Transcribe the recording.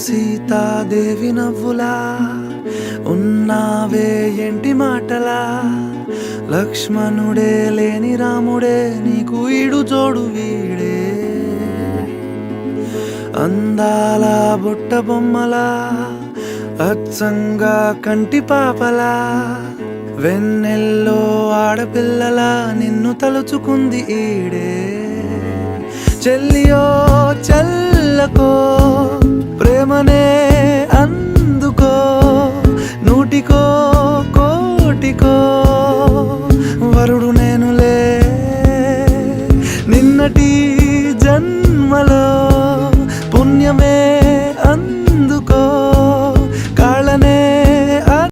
సీతాదేవి నవ్వులా ఉన్నావే ఎంటి మాటలా లక్ష్మణుడే లేని రాముడే నీకు ఈడు జోడు వీడే అందాల బుట్ట బొమ్మలా అచ్చంగా కంటి పాపలా వెన్నెల్లో ఆడపిల్లలా నిన్ను తలుచుకుంది ఈడే చెల్లియో చల్లకో ప్రేమనే అందుకో నూటికో